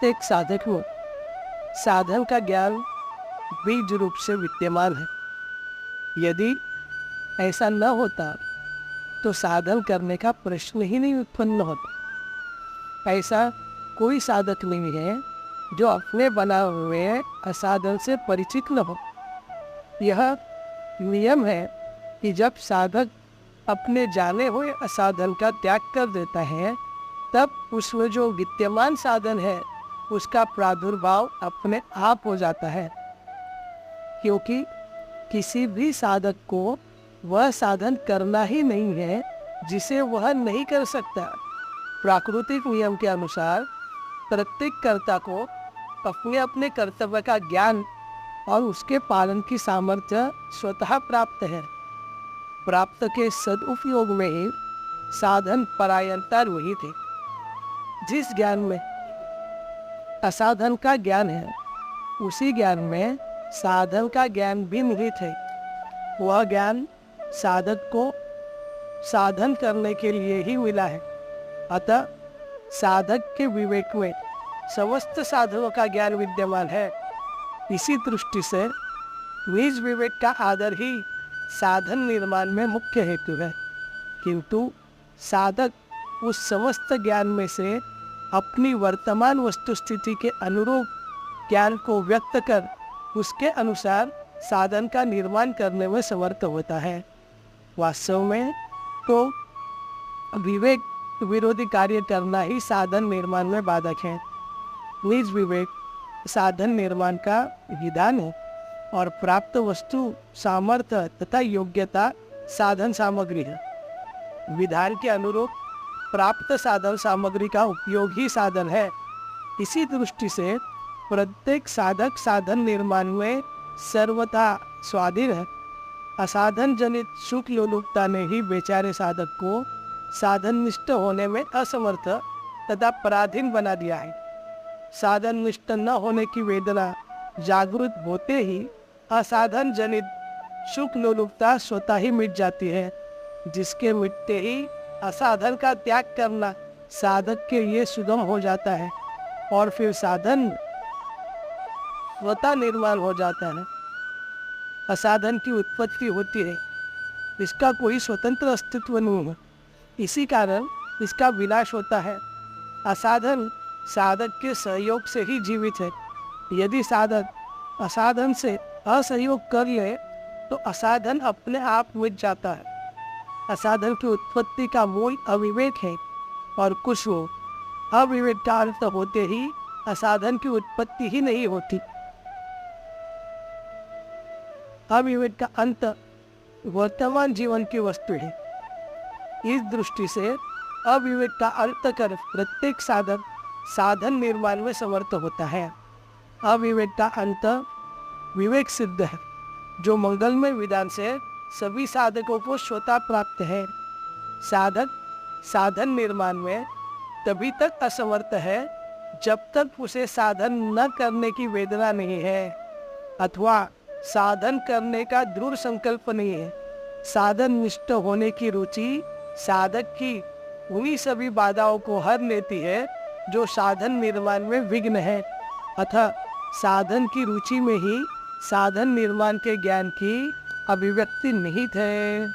प्रत्येक साधक में साधन का ज्ञान बीज रूप से विद्यमान है। यदि ऐसा न होता तो साधन करने का प्रश्न ही नहीं उत्पन्न होता। ऐसा कोई साधक नहीं है जो अपने बनाए हुए असाधन से परिचित न हो। यह नियम है कि जब साधक अपने जाने हुए असाधन का त्याग कर देता है, तब उसमें जो विद्यमान साधन है उसका प्रादुर्भाव अपने आप हो जाता है। क्योंकि किसी भी साधक को वह साधन करना ही नहीं है जिसे वह नहीं कर सकता। प्राकृतिक नियम के अनुसार प्रत्येक कर्ता को अपने अपने कर्तव्य का ज्ञान और उसके पालन की सामर्थ्य स्वतः प्राप्त है। प्राप्त के सदुपयोग में ही साधन परायणता निहित है। जिस ज्ञान में असाधन का ज्ञान है, उसी ज्ञान में साधन का ज्ञान भी निहित है। वह ज्ञान साधक को साधन करने के लिए ही मिला है। अतः साधक के विवेक में समस्त साधनों का ज्ञान विद्यमान है। इसी दृष्टि से निज विवेक का आदर ही साधन निर्माण में मुख्य हेतु है। किंतु साधक उस समस्त ज्ञान में से अपनी वर्तमान वस्तुस्थिति के अनुरूप ज्ञान को व्यक्त कर उसके अनुसार साधन का निर्माण करने में समर्थ होता है। वास्तव में तो विवेक विरोधी कार्य करना ही साधन निर्माण में बाधक है। निज विवेक साधन निर्माण का विधान है और प्राप्त वस्तु सामर्थ्य तथा योग्यता साधन सामग्री है। विधान के अनुरूप प्राप्त साधन सामग्री का उपयोग ही साधन है। इसी दृष्टि से प्रत्येक साधक साधन निर्माण में सर्वथा स्वाधीन है। असाधन जनित सुख लोलुपता ने ही बेचारे साधक को साधन निष्ठ होने में असमर्थ तथा पराधीन बना दिया है। साधन निष्ठ न होने की वेदना जागृत होते ही असाधन जनित सुख लोलुपता स्वतः ही मिट जाती है, जिसके मिटते ही असाधन का त्याग करना साधक के लिए सुगम हो जाता है और फिर साधन स्वतः निर्माण हो जाता है। असाधन की उत्पत्ति होती है, इसका कोई स्वतंत्र अस्तित्व नहीं है। इसी कारण इसका विनाश होता है। असाधन साधक के सहयोग से ही जीवित है। यदि साधक असाधन से असहयोग कर ले तो असाधन अपने आप मिट जाता है। असाधन की उत्पत्ति का मूल अविवेक है और कुछ हो अविवेक का अर्थ होते ही असाधन की उत्पत्ति ही नहीं होती। अविवेक का अंत वर्तमान जीवन की वस्तु है। इस दृष्टि से अविवेक का अर्थ कर प्रत्येक साधक साधन निर्माण में समर्थ होता है। अविवेक का अंत विवेक सिद्ध है, जो मंगलमय विधान से सभी साधकों को स्वतः प्राप्त है। साधक साधन निर्माण में तभी तक असमर्थ है जब तक उसे साधन न करने की वेदना नहीं है अथवा साधन करने का दृढ़ संकल्प नहीं है। साधन निष्ठ होने की रुचि साधक की उन्हीं सभी बाधाओं को हर लेती है जो साधन निर्माण में विघ्न है। अतः साधन की रुचि में ही साधन निर्माण के ज्ञान की अभिव्यक्ति निहित है।